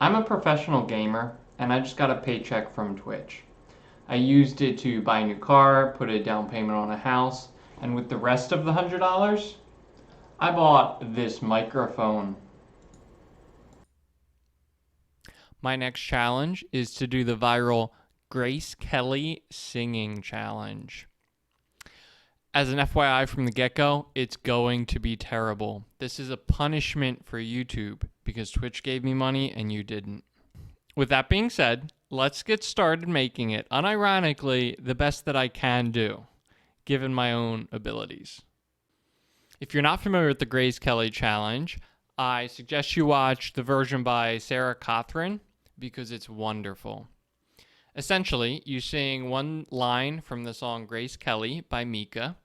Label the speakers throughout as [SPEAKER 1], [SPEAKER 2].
[SPEAKER 1] I'm a professional gamer, and I just got a paycheck from Twitch. I used it to buy a new car, put a down payment on a house, and with the rest of the $100, I bought this microphone.
[SPEAKER 2] My next challenge is to do the viral Grace Kelly singing challenge. As an FYI from the get-go, it's going to be terrible. This is a punishment for YouTube because Twitch gave me money and you didn't. With that being said, let's get started making it, unironically, the best that I can do, given my own abilities. If you're not familiar with the Grace Kelly challenge, I suggest you watch the version by Sarah Catherine because it's wonderful. Essentially, you sing one line from the song Grace Kelly by Mika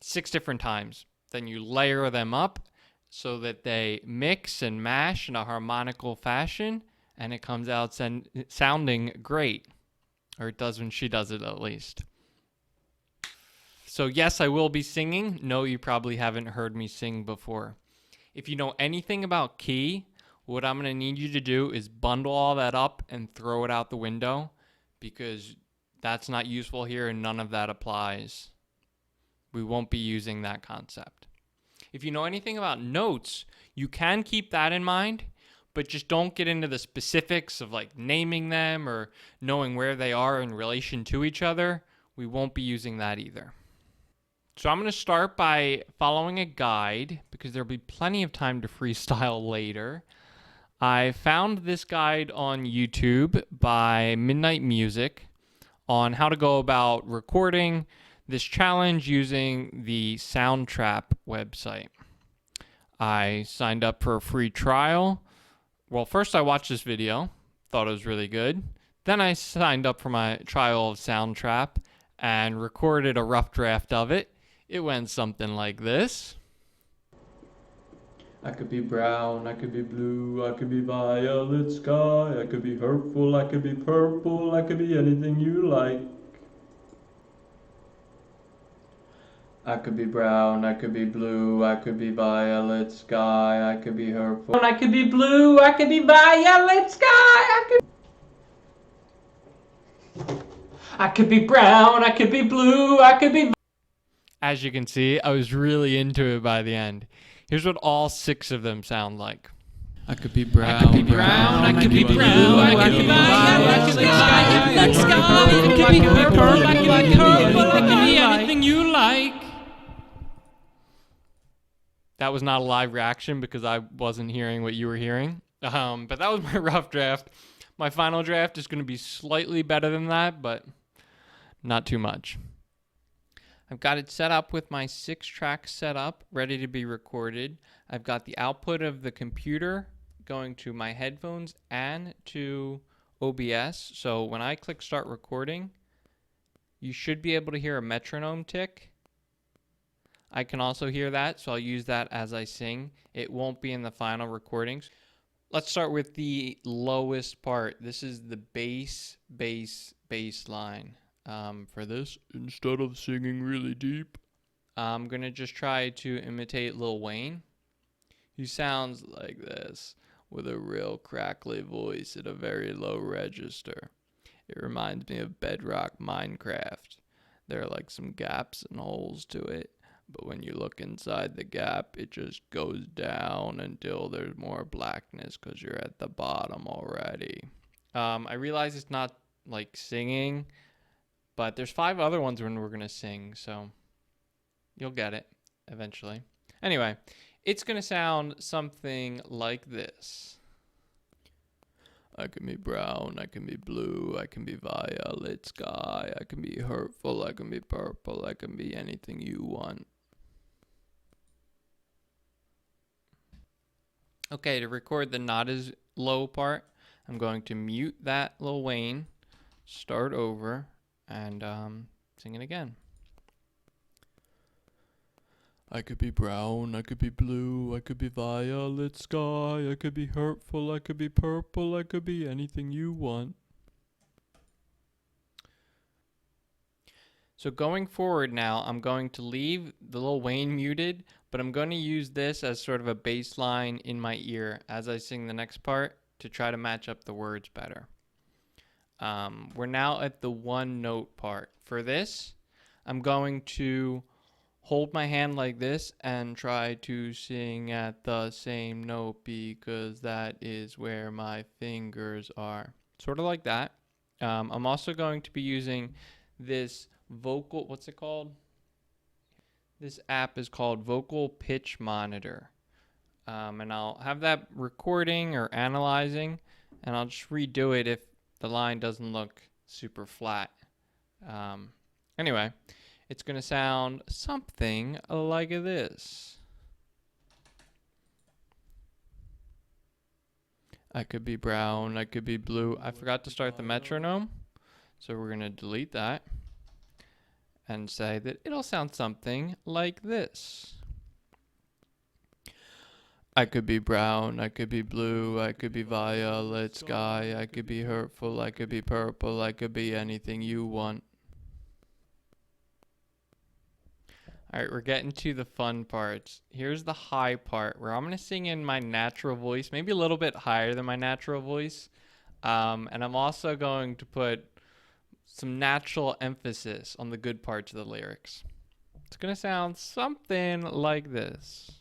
[SPEAKER 2] 6 different times. Then you layer them up so that they mix and mash in a harmonical fashion, and it comes out sounding great. Or it does when she does it, at least. So yes, I will be singing. No, you probably haven't heard me sing before. If you know anything about key, what I'm going to need you to do is bundle all that up and throw it out the window, because that's not useful here and none of that applies. We won't be using that concept. If you know anything about notes, you can keep that in mind, but just don't get into the specifics of like naming them or knowing where they are in relation to each other. We won't be using that either. So I'm going to start by following a guide because there'll be plenty of time to freestyle later. I found this guide on YouTube by Midnight Music on how to go about recording this challenge using the Soundtrap website. I signed up for a free trial. Well, first I watched this video, thought it was really good. Then I signed up for my trial of Soundtrap and recorded a rough draft of it. It went something like this.
[SPEAKER 1] I could be brown, I could be blue, I could be violet sky, I could be hurtful, I could be purple, I could be anything you like. I could be brown, I could be blue, I could be violet sky, I could be hurtful. I could be blue, I could be violet sky, I could be brown, I could be blue, I could be.
[SPEAKER 2] As you can see, I was really into it by the end. Here's what all 6 of them sound like.
[SPEAKER 1] I could be brown,
[SPEAKER 2] I could be brown, I could be blue, I could be violet sky, I could be purple, I could be purple, I could be anything you like. That was not a live reaction because I wasn't hearing what you were hearing. But that was my rough draft. My final draft is going to be slightly better than that, but not too much. I've got it set up with my 6-track setup ready to be recorded. I've got the output of the computer going to my headphones and to OBS. So when I click start recording, you should be able to hear a metronome tick. I can also hear that, so I'll use that as I sing. It won't be in the final recordings. Let's start with the lowest part. This is the bass line. For this, instead of singing really deep, I'm going to just try to imitate Lil Wayne. He sounds like this with a real crackly voice at a very low register. It reminds me of Bedrock Minecraft. There are like some gaps and holes to it, but when you look inside the gap, it just goes down until there's more blackness because you're at the bottom already. I realize it's not like singing, but there's 5 other ones when we're going to sing, so you'll get it eventually. Anyway, it's going to sound something like this. I can be brown, I can be blue, I can be violet sky, I can be hurtful, I can be purple, I can be anything you want. Okay, to record the not as low part, I'm going to mute that Lil Wayne, start over, and sing it again. I could be brown, I could be blue, I could be violet sky, I could be hurtful, I could be purple, I could be anything you want. So going forward now, I'm going to leave the Lil Wayne muted, but I'm going to use this as sort of a bass line in my ear as I sing the next part to try to match up the words better. We're now at the one note part. For this, I'm going to hold my hand like this and try to sing at the same note because that is where my fingers are. Sort of like that. I'm also going to be using this vocal, what's it called? This app is called Vocal Pitch Monitor. And I'll have that recording or analyzing, and I'll just redo it if the line doesn't look super flat. Anyway, it's going to sound something like this. I could be brown, I could be blue. I forgot to start the metronome, so we're going to delete that and say that it'll sound something like this. I could be brown, I could be blue, I could be violet sky, I could be hurtful, I could be purple, I could be anything you want. Alright, we're getting to the fun parts. Here's the high part where I'm going to sing in my natural voice, maybe a little bit higher than my natural voice. And I'm also going to put some natural emphasis on the good parts of the lyrics. It's going to sound something like this.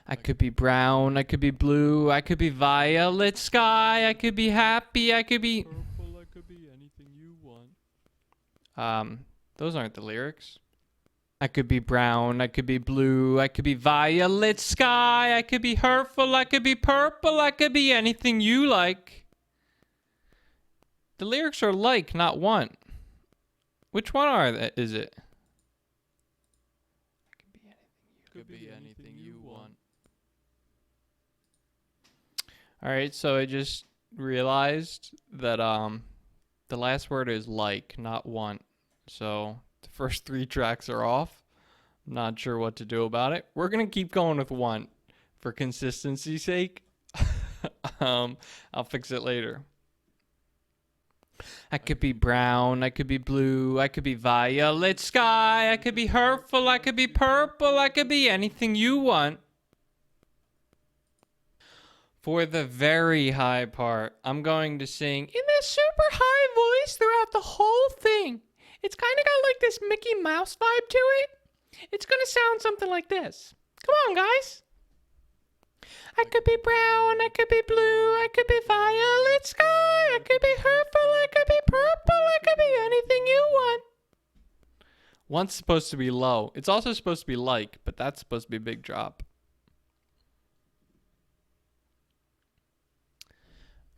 [SPEAKER 2] I could be brown, I could be blue, I could be violet sky, I could be happy, I could be purple, I could be anything you want. Those aren't the lyrics. I could be brown, I could be blue, I could be violet sky, I could be hurtful, I could be purple, I could be anything you like. The lyrics are like, not want. Which one is it? Could be anything you want. Alright, so I just realized that the last word is like, not want. So the first 3 tracks are off. I'm not sure what to do about it. We're going to keep going with want for consistency's sake. I'll fix it later. I could be brown, I could be blue, I could be violet sky, I could be hurtful, I could be purple, I could be anything you want. For the very high part, I'm going to sing in this super high voice throughout the whole thing. It's kind of got like this Mickey Mouse vibe to it. It's going to sound something like this. Come on, guys. I could be brown, I could be blue, I could be violet sky, I could be hurtful, I could be purple, I could be anything you want. One's supposed to be low. It's also supposed to be like, but that's supposed to be a big drop.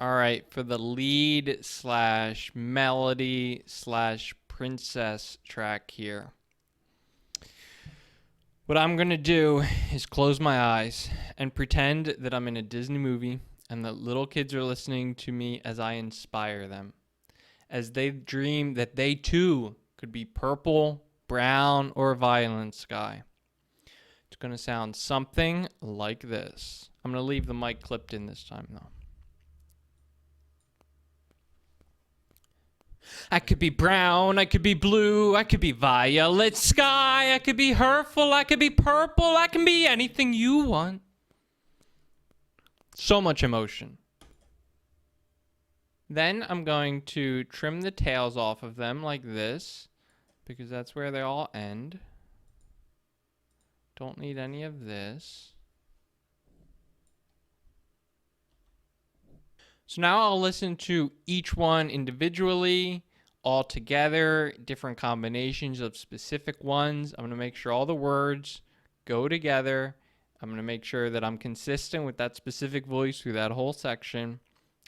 [SPEAKER 2] Alright, for the lead / melody / princess track here. What I'm going to do is close my eyes and pretend that I'm in a Disney movie and that little kids are listening to me as I inspire them. As they dream that they too could be purple, brown, or violet sky. It's going to sound something like this. I'm going to leave the mic clipped in this time though. I could be brown, I could be blue, I could be violet sky, I could be hurtful, I could be purple, I can be anything you want. So much emotion. Then I'm going to trim the tails off of them like this, because that's where they all end. Don't need any of this. So now I'll listen to each one individually, all together, different combinations of specific ones. I'm going to make sure all the words go together. I'm going to make sure that I'm consistent with that specific voice through that whole section.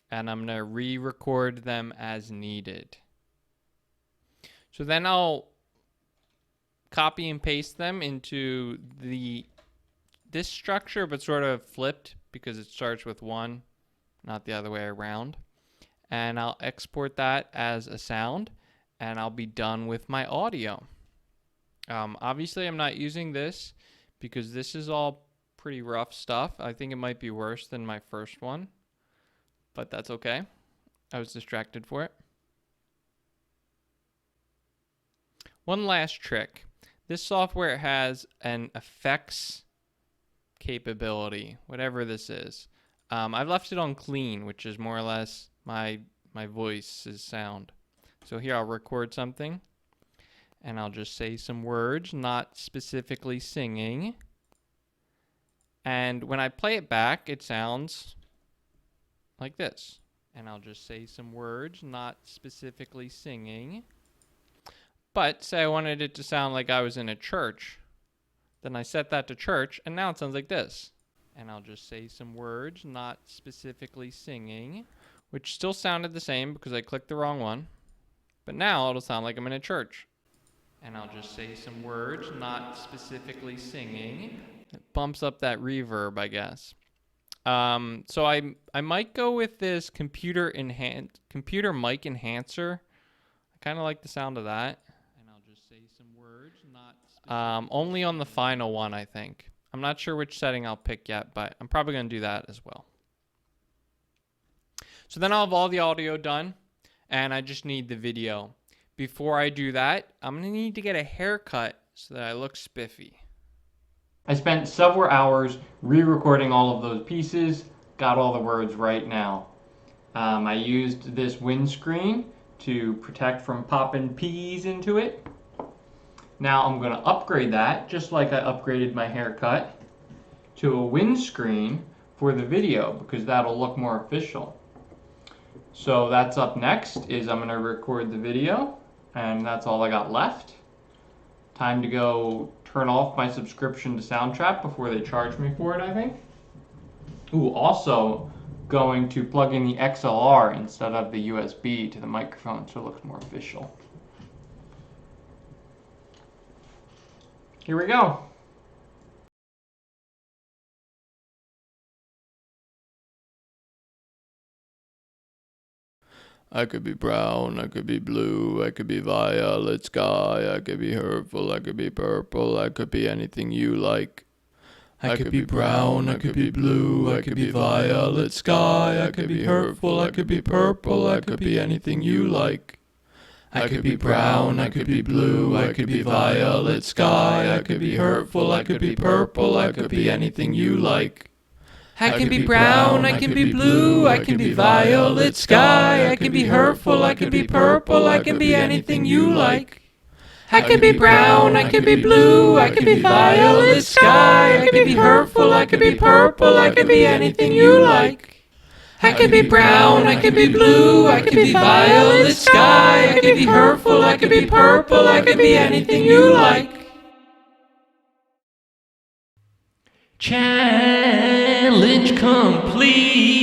[SPEAKER 2] And I'm going to re-record them as needed. So then I'll copy and paste them into this structure, but sort of flipped because it starts with 1. Not the other way around. And I'll export that as a sound, and I'll be done with my audio. Obviously, I'm not using this because this is all pretty rough stuff. I think it might be worse than my first one, but that's okay. I was distracted for it. One last trick. This software has an effects capability, whatever this is. I've left it on clean, which is more or less my voice's sound. So here I'll record something, and I'll just say some words, not specifically singing. And when I play it back, it sounds like this. And I'll just say some words, not specifically singing. But say I wanted it to sound like I was in a church. Then I set that to church, and now it sounds like this. And I'll just say some words, not specifically singing, which still sounded the same because I clicked the wrong one. But now it'll sound like I'm in a church. And I'll just say some words, not specifically singing. It bumps up that reverb, I guess. So I might go with this computer mic enhancer. I kind of like the sound of that. And I'll just say some words, not only on the final one, I think. I'm not sure which setting I'll pick yet, but I'm probably going to do that as well. So then I'll have all the audio done, and I just need the video. Before I do that, I'm going to need to get a haircut so that I look spiffy.
[SPEAKER 1] I spent several hours re-recording all of those pieces, got all the words right now. I used this windscreen to protect from popping peas into it. Now I'm going to upgrade that, just like I upgraded my haircut, to a windscreen for the video because that'll look more official. So that's up next, is I'm going to record the video, and that's all I got left. Time to go turn off my subscription to Soundtrap before they charge me for it, I think. Ooh, also going to plug in the XLR instead of the USB to the microphone so it looks more official. Here we go.
[SPEAKER 2] I could be brown, I could be blue, I could be violet sky, I could be hurtful, I could be purple, I could be anything you like. I could be brown, I could be blue, I could be violet sky, I could be hurtful, I could be purple, I could be anything you like. I could be brown, I could be blue, I could be violet sky, I could be hurtful, I could be purple, I could be anything you like. I can be brown, I can be blue, I can be violet sky, I can be hurtful, I can be purple, I can be anything you like. I can be brown, I can be blue, I can be violet sky, I can be hurtful, I can be purple, I can be anything you like. I can be brown, I can be blue, I can be violet sky, I can be hurtful, I can be purple, I can be anything you like. Challenge complete.